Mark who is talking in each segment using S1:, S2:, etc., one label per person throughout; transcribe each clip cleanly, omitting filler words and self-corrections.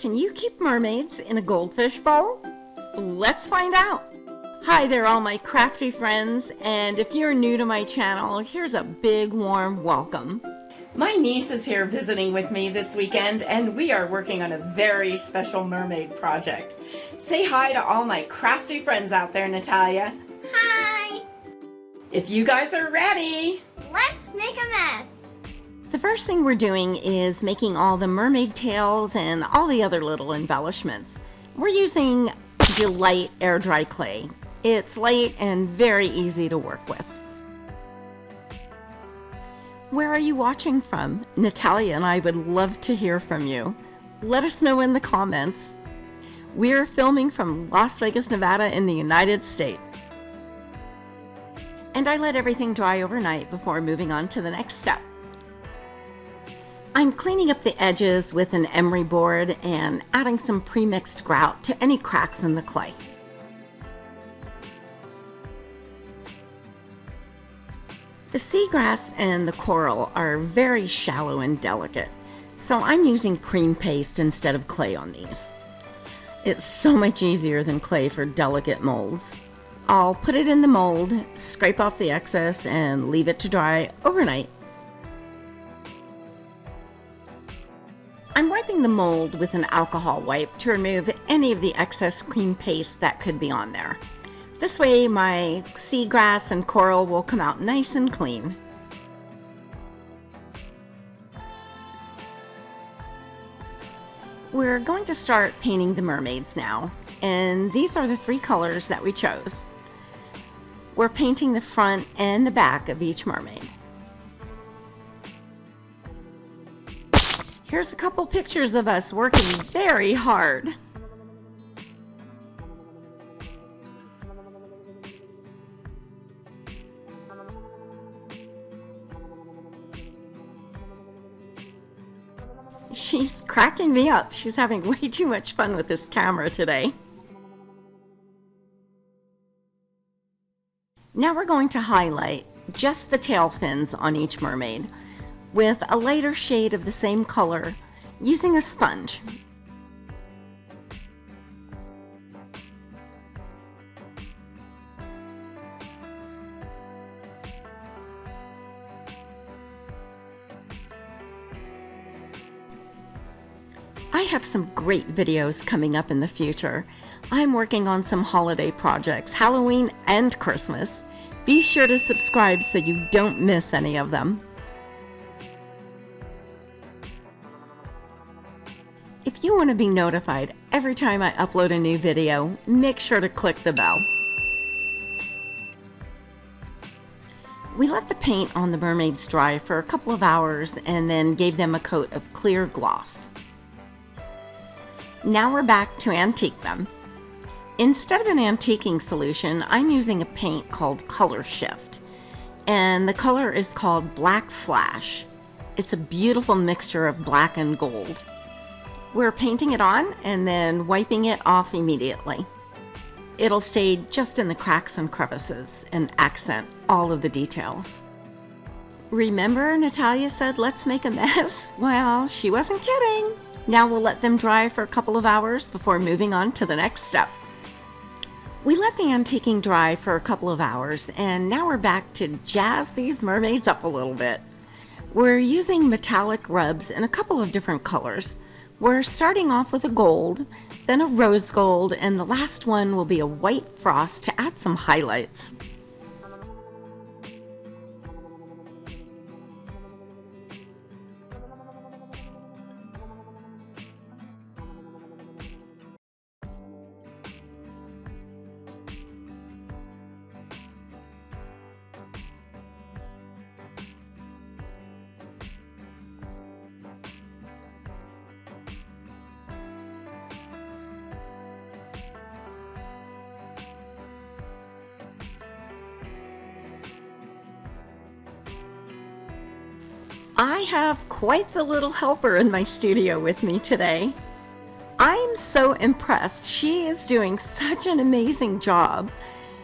S1: Can you keep mermaids in a goldfish bowl? Let's find out. Hi there, all my crafty friends, and if you're new to my channel, here's a big warm welcome. My niece is here visiting with me this weekend, and we are working on a very special mermaid project. Say hi to all my crafty friends out there, Natalia.
S2: Hi!
S1: If you guys are ready,
S2: let's make a mess.
S1: the first thing we're doing is making all the mermaid tails and all the other little embellishments. We're using Delight air dry clay. It's light and very easy to work with. Where are you watching from? Natalia and I would love to hear from you. Let us know in the comments. We're filming from Las Vegas, Nevada in the United States. And I let everything dry overnight before moving on to the next step. I'm cleaning up the edges with an emery board and adding some pre-mixed grout to any cracks in the clay. The seagrass and the coral are very shallow and delicate, so I'm using cream paste instead of clay on these. It's so much easier than clay for delicate molds. I'll put it in the mold, scrape off the excess, and leave it to dry overnight. I'm wiping the mold with an alcohol wipe to remove any of the excess cream paste that could be on there. This way my seagrass and coral will come out nice and clean. We're going to start painting the mermaids now, and these are the three colors that we chose. We're painting the front and the back of each mermaid. Here's a couple pictures of us working very hard. She's cracking me up. She's having way too much fun with this camera today. Now we're going to highlight just the tail fins on each mermaid with a lighter shade of the same color using a sponge. I have some great videos coming up in the future. I'm working on some holiday projects, Halloween and Christmas. Be sure to subscribe so you don't miss any of them. If you want to be notified every time I upload a new video, make sure to click the bell. We let the paint on the mermaids dry for a couple of hours and then gave them a coat of clear gloss. Now we're back to antique them. Instead of an antiquing solution, I'm using a paint called Color Shift, and the color is called Black Flash. It's a beautiful mixture of black and gold. We're painting it on and then wiping it off immediately. It'll stay just in the cracks and crevices and accent all of the details. Remember Natalia said let's make a mess? Well, she wasn't kidding. Now we'll let them dry for a couple of hours before moving on to the next step. We let the antiquing dry for a couple of hours, and now we're back to jazz these mermaids up a little bit. We're using metallic rubs in a couple of different colors. We're starting off with a gold, then a rose gold, and the last one will be a white frost to add some highlights. I have quite the little helper in my studio with me today. I'm so impressed. She is doing such an amazing job.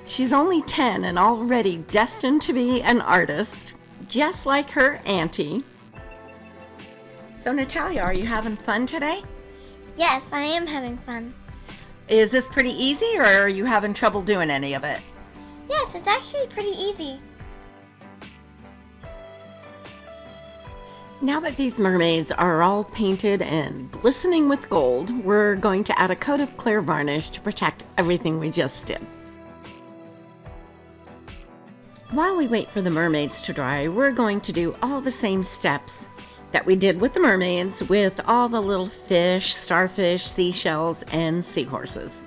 S1: She's only 10 and already destined to be an artist, just like her auntie. So Natalia, are you having fun today?
S2: Yes, I am having fun.
S1: Is this pretty easy, or are you having trouble doing any of it?
S2: Yes, it's actually pretty easy.
S1: Now that these mermaids are all painted and glistening with gold, we're going to add a coat of clear varnish to protect everything we just did. While we wait for the mermaids to dry, we're going to do all the same steps that we did with the mermaids with all the little fish, starfish, seashells, and seahorses.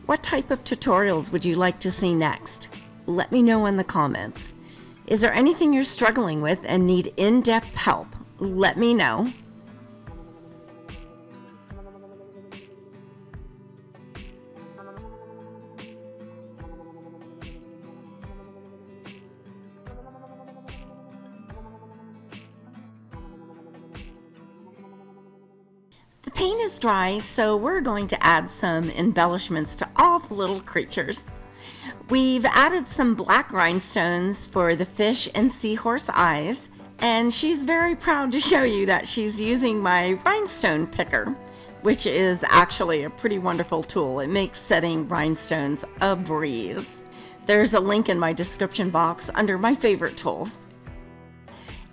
S1: What type of tutorials would you like to see next? Let me know in the comments. Is there anything you're struggling with and need in-depth help? Let me know. The paint is dry, so we're going to add some embellishments to all the little creatures. We've added some black rhinestones for the fish and seahorse eyes, and she's very proud to show you that she's using my rhinestone picker, which is actually a pretty wonderful tool. It makes setting rhinestones a breeze. There's a link in my description box under my favorite tools.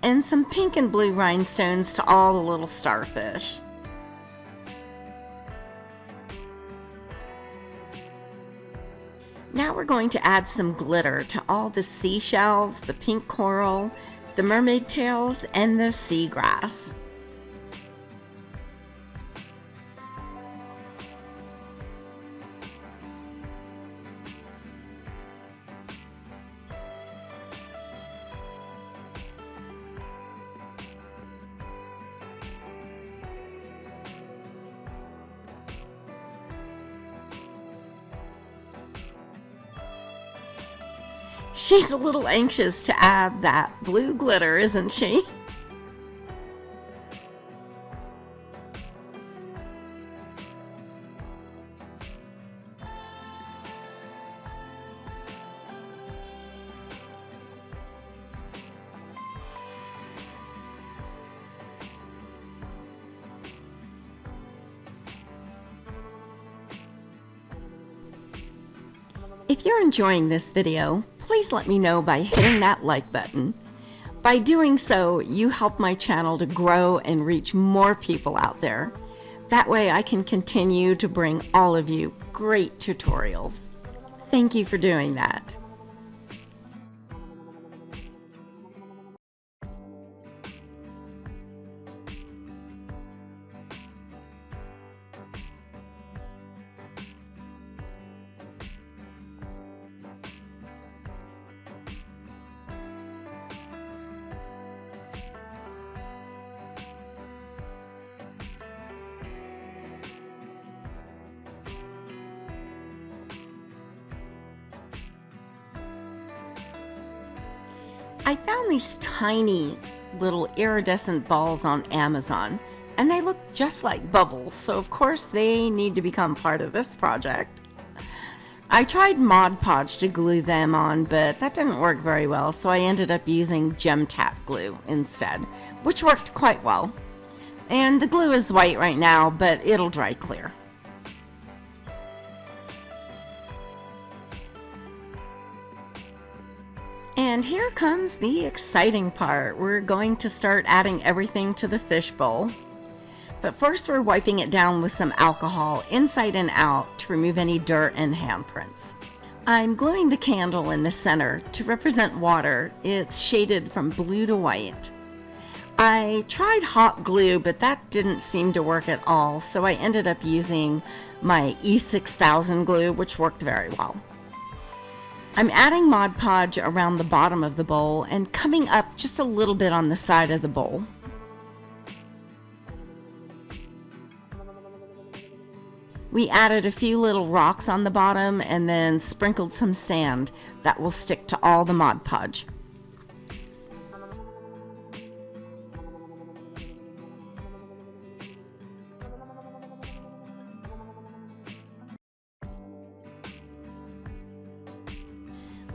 S1: And some pink and blue rhinestones to all the little starfish. Now we're going to add some glitter to all the seashells, the pink coral, the mermaid tails, and the seagrass. She's a little anxious to add that blue glitter, isn't she? If you're enjoying this video, please let me know by hitting that like button. By doing so, you help my channel to grow and reach more people out there. That way I can continue to bring all of you great tutorials. Thank you for doing that. I found these tiny little iridescent balls on Amazon, and they look just like bubbles, so of course they need to become part of this project. I tried Mod Podge to glue them on, but that didn't work very well, so I ended up using Gem Tack glue instead, which worked quite well. And the glue is white right now, but it'll dry clear. And here comes the exciting part. We're going to start adding everything to the fish bowl. But first we're wiping it down with some alcohol inside and out to remove any dirt and handprints. I'm gluing the candle in the center to represent water. It's shaded from blue to white. I tried hot glue, but that didn't seem to work at all, so I ended up using my E6000 glue, which worked very well. I'm adding Mod Podge around the bottom of the bowl and coming up just a little bit on the side of the bowl. We added a few little rocks on the bottom and then sprinkled some sand that will stick to all the Mod Podge.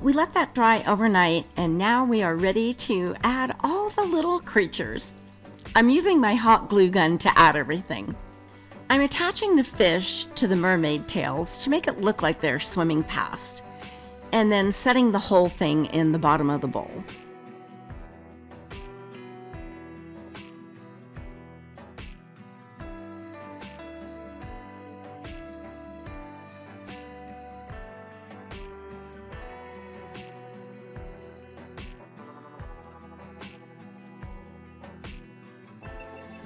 S1: We let that dry overnight, and now we are ready to add all the little creatures. I'm using my hot glue gun to add everything. I'm attaching the fish to the mermaid tails to make it look like they're swimming past, and then setting the whole thing in the bottom of the bowl.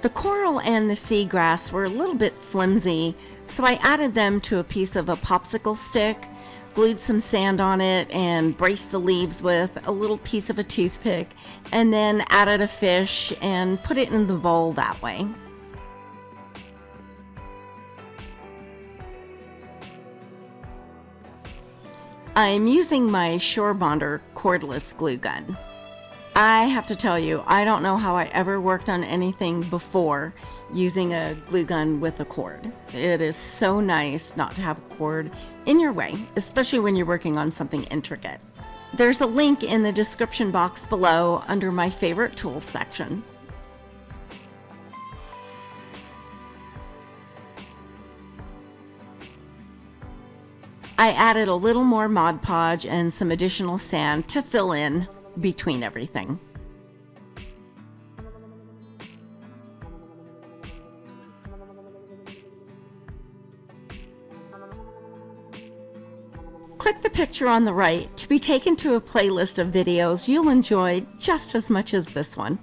S1: The coral and the seagrass were a little bit flimsy, so I added them to a piece of a popsicle stick, glued some sand on it, and braced the leaves with a little piece of a toothpick, and then added a fish and put it in the bowl that way. I'm using my Shore Bonder cordless glue gun. I have to tell you, I don't know how I ever worked on anything before using a glue gun with a cord. It is so nice not to have a cord in your way, especially when you're working on something intricate. There's a link in the description box below under my favorite tools section. I added a little more Mod Podge and some additional sand to fill in between everything. Click the picture on the right to be taken to a playlist of videos you'll enjoy just as much as this one.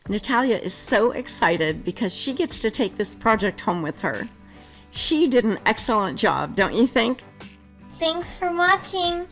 S1: Natalia is so excited because she gets to take this project home with her. She did an excellent job, don't you think?
S2: Thanks for watching.